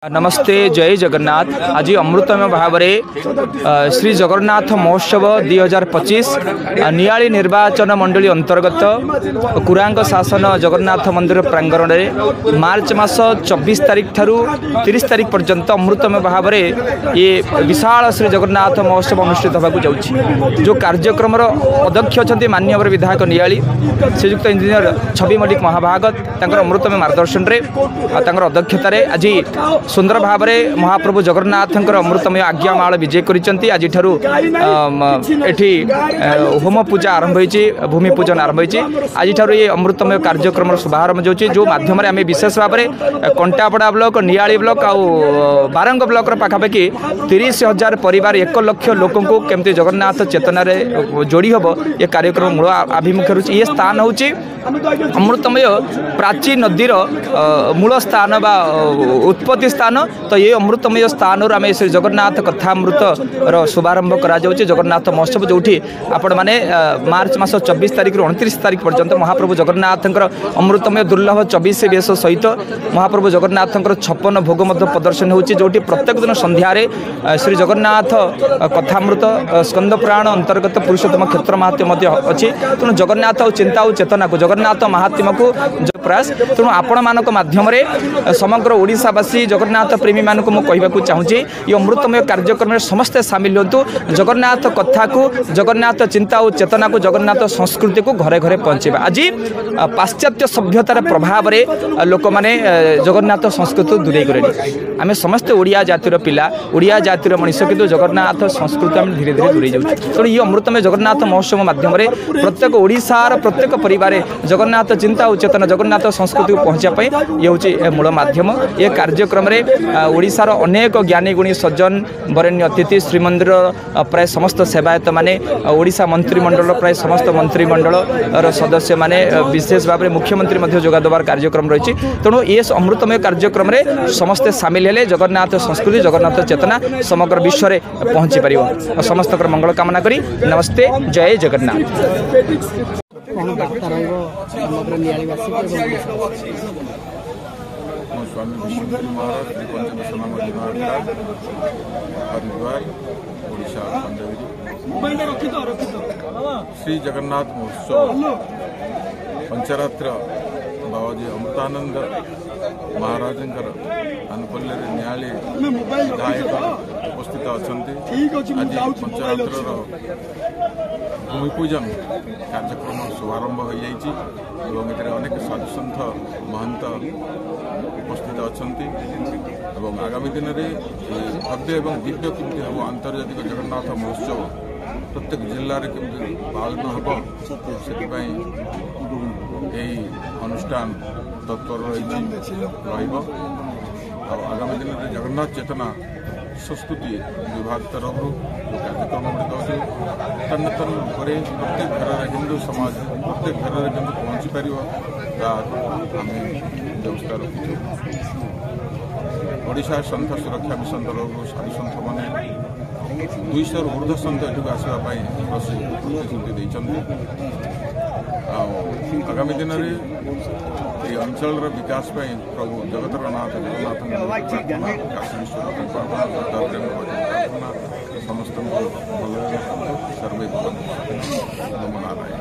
नमस्ते जय जगन्नाथ। आज अमृतमय भाव श्री जगन्नाथ महोत्सव 2025 नियाली निर्वाचन मंडली अंतर्गत कुरांग शासन जगन्नाथ मंदिर प्रांगण में मार्च मास 24 तारिख ठारू 30 तारिख पर्यंत अमृतमय भाव ये विशाल श्री जगन्नाथ महोत्सव अनुष्ठित होगा जाऊँगी। जो कार्यक्रम अध्यक्ष अच्छा माननीय विधायक नियाली श्रीजुक्त इंजीनियर छवि मल्लिक महाभागत अमृतमय मार्गदर्शन में अध्यक्षतार आज सुंदर भाव में महाप्रभु जगन्नाथ अमृतमय आज्ञामाल विजय करिसेंती। आज एठी होम पूजा आरंभ होइछि, भूमि पूजन आरंभ होइछि। आज ये अमृतमय कार्यक्रम शुभारंभ होछि, जो माध्यम आम विशेष भाव में कंटापड़ा ब्लॉक, नियाली ब्लॉक आउ बारंग ब्लॉक पाखापाखि 30,000 परिवार 1 लाख लोक केमती जगन्नाथ चेतना जोड़ी हम ये कार्यक्रम मूल आभिमुख्य रही। ये स्थान हूँ अमृतमय प्राची नदीर मूल स्थान बा उत्पत्ति स्थान। तो ये अमृतमय स्थान आम श्री जगन्नाथ कथामृत शुभारंभ करा जगन्नाथ महोत्सव, जो आपण मैंने मार्च मास 24 तारिख 29 तारिख पर्यंत महाप्रभु जगन्नाथ अमृतमय दुर्लभ 24 बेश सहित महाप्रभु जगन्नाथ 56 भोग प्रदर्शन होची, जो प्रत्येक दिन संध्यारे श्री जगन्नाथ कथामृत स्कंद पुराण अंतर्गत पुरुषोत्तम क्षेत्र महात्म्य अच्छी। तेणु जगन्नाथ चिंता और चेतना को जगन्नाथ महात्म्य को प्रयास तेणु आपण मानक माध्यम समग्र ओडिशावासी जगन्नाथ प्रेमी मानक मुझे चाहूँगी ये अमृतमय कार्यक्रम में समस्ते सामिल होतु। जगन्नाथ कथा को, जगन्नाथ चिंता और चेतना को, जगन्नाथ संस्कृति को घरे घरे पहुँचेगा। आज पाश्चात्य सभ्यतार प्रभाव में लोक मैंने जगन्नाथ संस्कृति दूरे गले। आम समस्ते ओडिया जातिर पिला, ओडिया जातिर मनीष, किंतु जगन्नाथ संस्कृति आम धीरे धीरे दूरे जाऊँ। तेणु ये अमृतमय जगन्नाथ महोत्सव माध्यम प्रत्येक ओडिशार प्रत्येक परिवार जगन्नाथ चिंता और चेतना जगन्नाथ संस्कृति को पहुँचापी ये हूँ मूल माध्यम। ये कार्यक्रम ओडिशार अनेक ज्ञानी गुणी सज्जन वरेण्य अतिथि श्रीमंदिर प्राय समस्त सेवायत माने, ओडिशा मंत्रिमंडल प्राय समस्त मंत्रिमंडल सदस्य माने, विशेष भाव में मुख्यमंत्री जोगादेवार कार्यक्रम रही। तेणु ये अमृतमय कार्यक्रम में समस्ते सामिल हेले जगन्नाथ संस्कृति जगन्नाथ चेतना समग्र विश्व में पहुँची पार। समस्त मंगल कामना करी नमस्ते जय जगन्नाथ। स्वामी विश्वनाथ महाराज श्री पंचदशनाम हरिद्वार ओडिशा श्री जगन्नाथ महोत्सव पंचरात्र बाबाजी अमृतानंद महाराज अनुकूल्य न्यायालय विधायक उपस्थित अच्छा। आज पंचरात्र भूमि पूजन कार्यक्रम शुभारंभ हो जाए। अनेक साधुसंत महंत उपस्थित अच्छा। आगामी दिन में भव्य एवं दिव्य केमती हम आंतर्जातिक जगन्नाथ महोत्सव प्रत्येक जिले में केमती पालन हम से अनुष्ठान तत्पर रही। आगामी दिन में जगन्नाथ चेतना संस्कृति विभाग तरफ कार्यक्रम गुड़िक अच्छे तन तन प्रत्येक घर हिंदू समाज प्रत्येक घर में पहुँची पार आम व्यवस्था रखी। ओडिशा सन्थ सुरक्षा मिशन तरफ साधु सन्थ मैंने 200 ऊर्ध्व सन्थ ये आसवाई प्रतिश्रुति देते। आगामी दिन में ये अंचल विकास प्रभु जगतर नाथ जगन्नाथ काशी विश्वनाथ समस्त भल सर्वे नमो नारायण।